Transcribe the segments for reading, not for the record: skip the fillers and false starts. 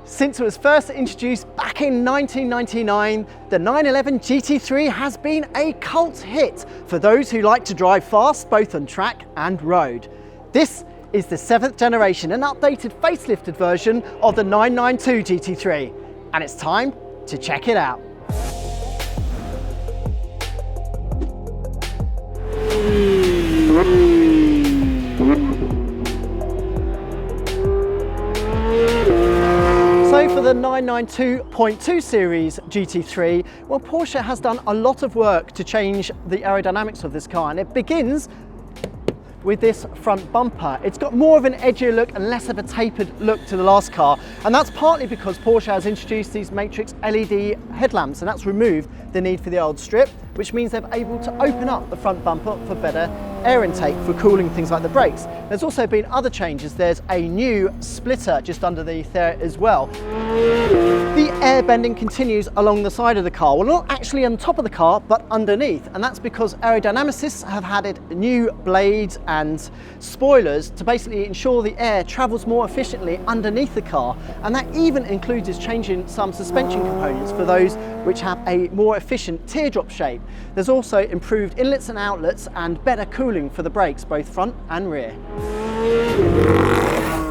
Since it was first introduced back in 1999, the 911 GT3 has been a cult hit for those who like to drive fast both on track and road. This is the 7th generation and updated facelifted version of the 992 GT3, and it's time to check it out. So for the 992.2 series GT3, well, Porsche has done a lot of work to change the aerodynamics of this car, and it begins with this front bumper. It's got more of an edgier look and less of a tapered look to the last car, and that's partly because Porsche has introduced these matrix LED headlamps, and that's removed the need for the old strip, which means they're able to open up the front bumper for better air intake for cooling things like the brakes. There's also been other changes. There's a new splitter just underneath there as well. The air bending continues along the side of the car. Well, not actually on top of the car, but underneath, and that's because aerodynamicists have added new blades and spoilers to basically ensure the air travels more efficiently underneath the car, and that even includes changing some suspension components for those which have a more efficient teardrop shape. There's also improved inlets and outlets and better cooling for the brakes, both front and rear.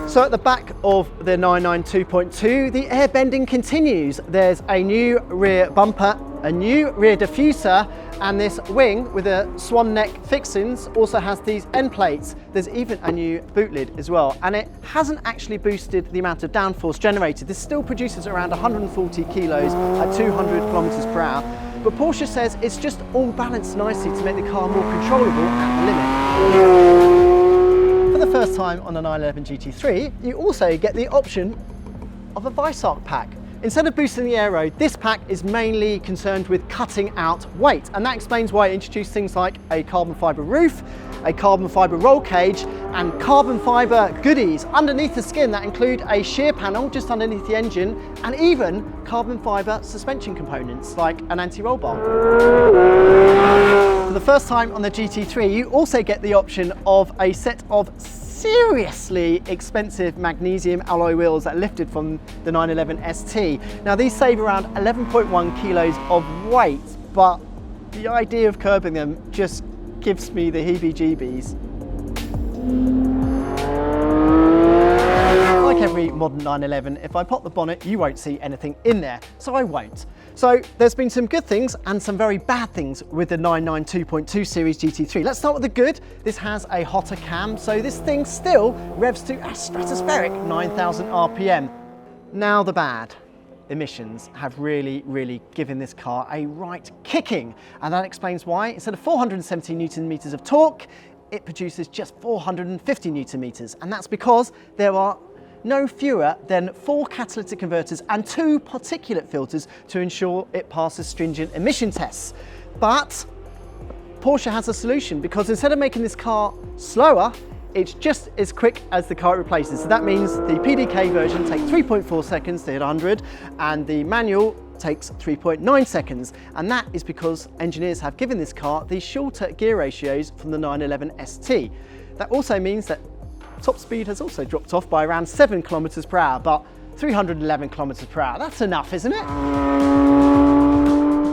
So at the back of the 992.2, the air bending continues. There's a new rear bumper, a new rear diffuser, and this wing with a swan neck fixings also has these end plates. There's even a new boot lid as well, and it hasn't actually boosted the amount of downforce generated. This still produces around 140 kilos at 200 kilometers per hour. But Porsche says it's just all balanced nicely to make the car more controllable at the limit. For the first time on the 911 GT3, you also get the option of a Weissach pack. Instead of boosting the aero, this pack is mainly concerned with cutting out weight, and that explains why it introduced things like a carbon fibre roof, a carbon fibre roll cage, and carbon fibre goodies underneath the skin that include a shear panel just underneath the engine, and even carbon fibre suspension components like an anti-roll bar. For the first time on the GT3, you also get the option of a set of seriously expensive magnesium alloy wheels that are lifted from the 911 ST. Now these save around 11.1 kilos of weight, but the idea of curbing them just gives me the heebie-jeebies. Like every modern 911, if I pop the bonnet, you won't see anything in there, so I won't. So there's been some good things and some very bad things with the 992.2 series GT3. Let's start with the good. This has a hotter cam, so this thing still revs to a stratospheric 9,000 RPM. Now the bad. Emissions have really given this car a right kicking, and that explains why instead of 470 Newton meters of torque, it produces just 450 Newton meters, and that's because there are no fewer than 4 catalytic converters and 2 particulate filters to ensure it passes stringent emission tests. But Porsche has a solution, because instead of making this car slower, it's just as quick as the car it replaces. So that means the PDK version takes 3.4 seconds to hit 100, and the manual takes 3.9 seconds. And that is because engineers have given this car these shorter gear ratios from the 911 ST. That also means that top speed has also dropped off by around 7 kilometers per hour, but 311 kilometers per hour, that's enough, isn't it?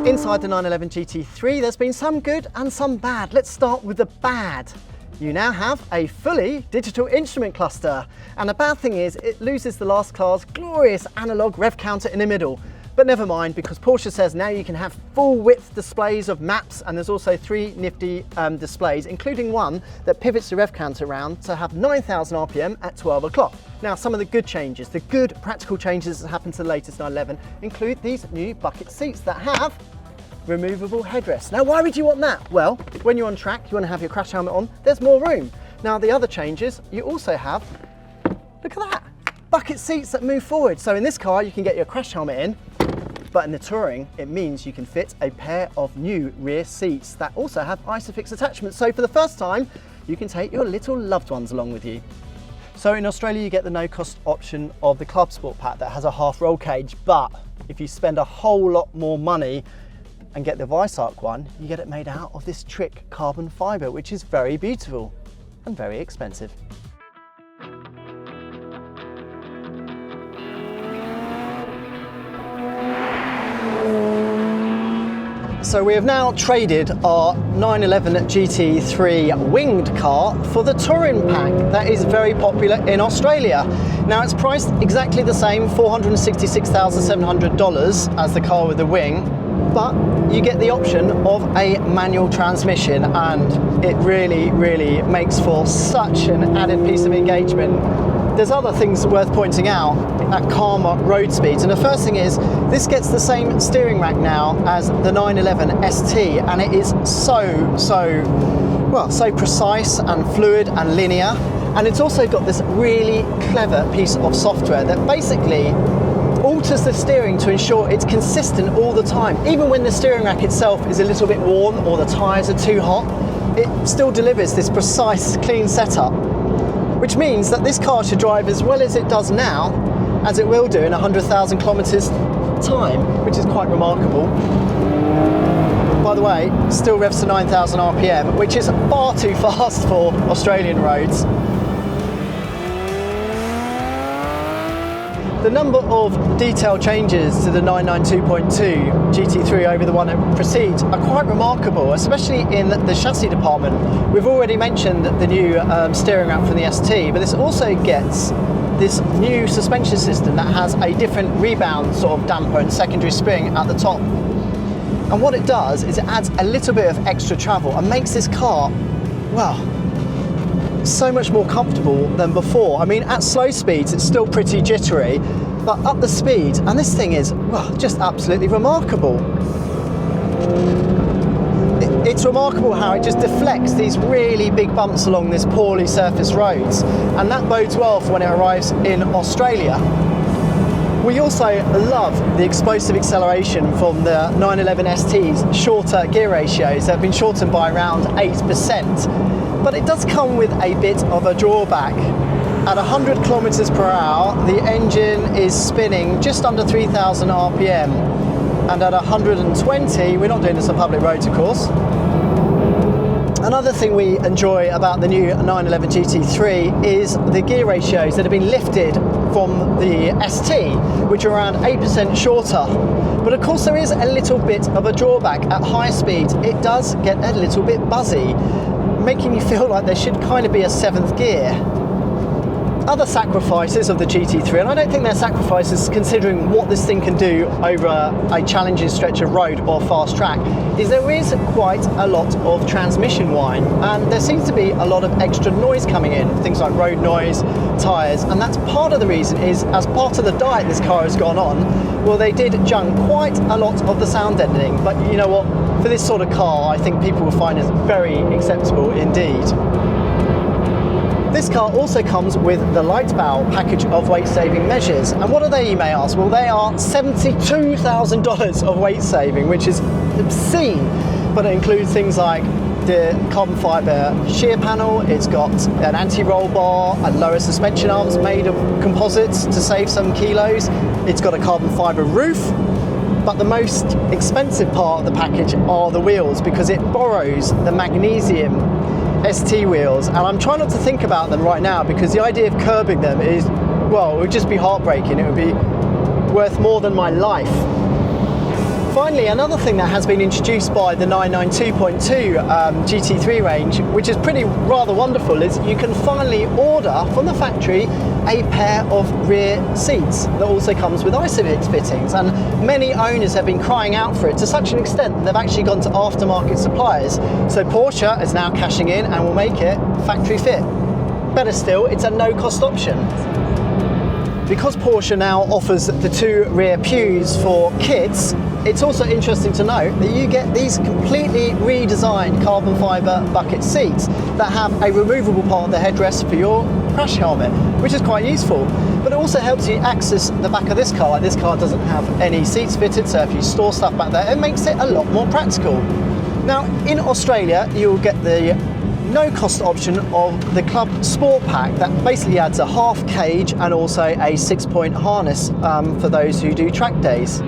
Inside the 911 GT3, there's been some good and some bad. Let's start with the bad. You now have a fully digital instrument cluster, and the bad thing is it loses the last car's glorious analog rev counter in the middle. But never mind, because Porsche says now you can have full width displays of maps, and there's also 3 nifty displays, including one that pivots the rev counter around to have 9,000 RPM at 12 o'clock. Now, some of the good changes, the good practical changes that happened to the latest 911 include these new bucket seats that have removable headrests. Now, why would you want that? Well, when you're on track, you want to have your crash helmet on, there's more room. Now, the other changes, you also have, look at that, bucket seats that move forward. So in this car, you can get your crash helmet in, but in the Touring, it means you can fit a pair of new rear seats that also have Isofix attachments. So for the first time, you can take your little loved ones along with you. So in Australia, you get the no-cost option of the Club Sport pack that has a half roll cage, but if you spend a whole lot more money and get the Weissach one, you get it made out of this trick carbon fibre, which is very beautiful and very expensive. So we have now traded our 911 GT3 winged car for the Touring Pack that is very popular in Australia. Now it's priced exactly the same, $466,700 as the car with the wing, but you get the option of a manual transmission, and it really, really makes for such an added piece of engagement. There's other things worth pointing out at calmer road speeds, and the first thing is this gets the same steering rack now as the 911 ST, and it is so precise and fluid and linear, and it's also got this really clever piece of software that basically alters the steering to ensure it's consistent all the time. Even when the steering rack itself is a little bit worn or the tyres are too hot, it still delivers this precise, clean setup, which means that this car should drive as well as it does now, as it will do in 100,000 kilometres time, which is quite remarkable. By the way, still revs to 9,000 RPM, which is far too fast for Australian roads. The number of detail changes to the 992.2 GT3 over the one that precedes are quite remarkable, especially in the chassis department. We've already mentioned the new steering rack from the ST, but this also gets this new suspension system that has a different rebound sort of damper and secondary spring at the top. And what it does is it adds a little bit of extra travel and makes this car, well, so much more comfortable than before. I mean, at slow speeds it's still pretty jittery, but up the speed, and this thing is, well, just absolutely remarkable. It's remarkable how it just deflects these really big bumps along this poorly surfaced roads, and that bodes well for when it arrives in Australia. We also love the explosive acceleration from the 911 ST's shorter gear ratios that have been shortened by around 8%. But it does come with a bit of a drawback. At 100 kilometers per hour, the engine is spinning just under 3,000 RPM. And at 120, we're not doing this on public roads, of course. Another thing we enjoy about the new 911 GT3 is the gear ratios that have been lifted from the ST, which are around 8% shorter. But of course there is a little bit of a drawback. At higher speeds, it does get a little bit buzzy, making you feel like there should kind of be a 7th gear. Other sacrifices of the GT3, and I don't think they're sacrifices considering what this thing can do over a challenging stretch of road or fast track, is there is quite a lot of transmission whine, and there seems to be a lot of extra noise coming in, things like road noise, tyres, and that's part of the reason is, as part of the diet this car has gone on, well, they did junk quite a lot of the sound deadening, but you know what, for this sort of car, I think people will find it very acceptable indeed. This car also comes with the light bow package of weight-saving measures. And what are they, you may ask? Well, they are $72,000 of weight saving, which is obscene. But it includes things like the carbon fibre shear panel, it's got an anti-roll bar and lower suspension arms made of composites to save some kilos. It's got a carbon fibre roof. But the most expensive part of the package are the wheels, because it borrows the magnesium ST wheels, and I'm trying not to think about them right now because the idea of curbing them is, well, it would just be heartbreaking. It would be worth more than my life. Finally, another thing that has been introduced by the 992.2 GT3 range, which is rather wonderful, is you can finally order from the factory a pair of rear seats that also comes with Isofix fittings, and many owners have been crying out for it to such an extent that they've actually gone to aftermarket suppliers. So Porsche is now cashing in and will make it factory fit. Better still, it's a no-cost option. Because Porsche now offers the 2 rear pews for kids, it's also interesting to note that you get these completely redesigned carbon fibre bucket seats that have a removable part of the headrest for your crash helmet, which is quite useful. But it also helps you access the back of this car. Like, this car doesn't have any seats fitted, so if you store stuff back there, it makes it a lot more practical. Now, in Australia, you'll get the no-cost option of the Club Sport Pack that basically adds a half cage and also a 6-point harness for those who do track days.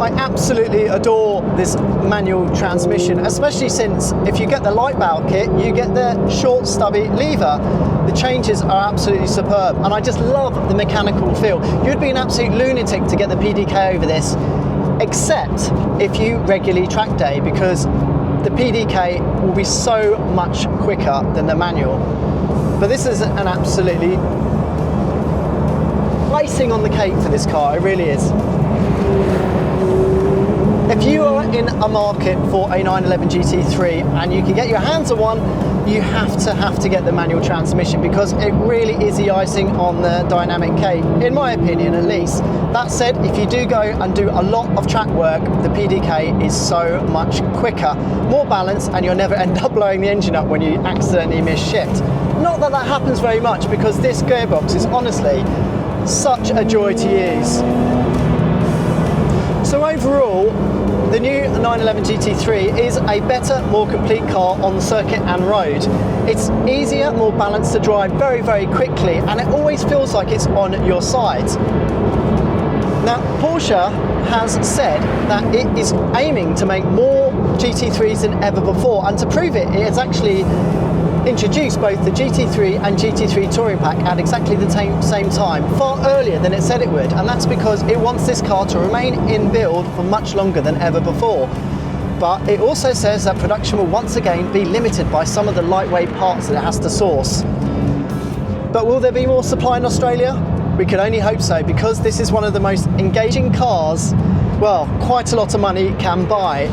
I absolutely adore this manual transmission, especially since if you get the light bow kit, you get the short stubby lever. The changes are absolutely superb, and I just love the mechanical feel. You'd be an absolute lunatic to get the PDK over this except if you regularly track day, because the PDK will be so much quicker than the manual. But this is an absolutely icing on the cake for this car, it really is. If you are in a market for a 911 GT3 and you can get your hands on one, you have to get the manual transmission, because it really is the icing on the dynamic cake, in my opinion at least. That said, if you do go and do a lot of track work, the PDK is so much quicker, more balanced, and you'll never end up blowing the engine up when you accidentally miss shift. Not that that happens very much, because this gearbox is honestly such a joy to use. So overall, the new 911 GT3 is a better, more complete car on the circuit and road. It's easier, more balanced to drive very, very quickly, and it always feels like it's on your side. Now, Porsche has said that it is aiming to make more GT3s than ever before, and to prove it, it has actually introduced both the GT3 and GT3 Touring Pack at exactly the same time, far earlier than it said it would, and that's because it wants this car to remain in build for much longer than ever before. But it also says that production will once again be limited by some of the lightweight parts that it has to source. But will there be more supply in Australia? We can only hope so, because this is one of the most engaging cars, well, quite a lot of money can buy.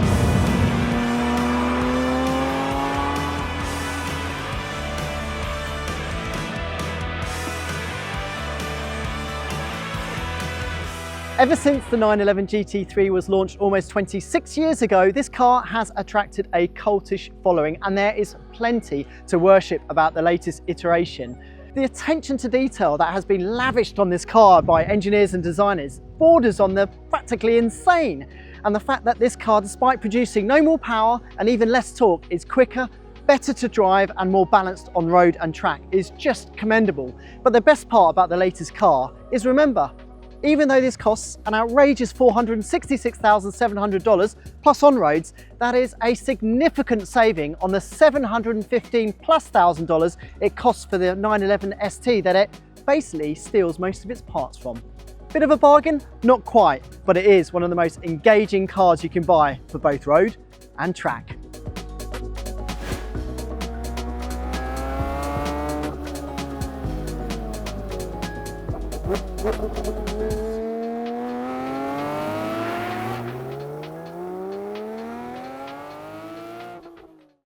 Ever since the 911 GT3 was launched almost 26 years ago, this car has attracted a cultish following, and there is plenty to worship about the latest iteration. The attention to detail that has been lavished on this car by engineers and designers borders on the practically insane. And the fact that this car, despite producing no more power and even less torque, is quicker, better to drive and more balanced on road and track is just commendable. But the best part about the latest car is, remember, even though this costs an outrageous $466,700 plus on roads, that is a significant saving on the $715,000+ it costs for the 911 ST that it basically steals most of its parts from. Bit of a bargain? Not quite, but it is one of the most engaging cars you can buy for both road and track.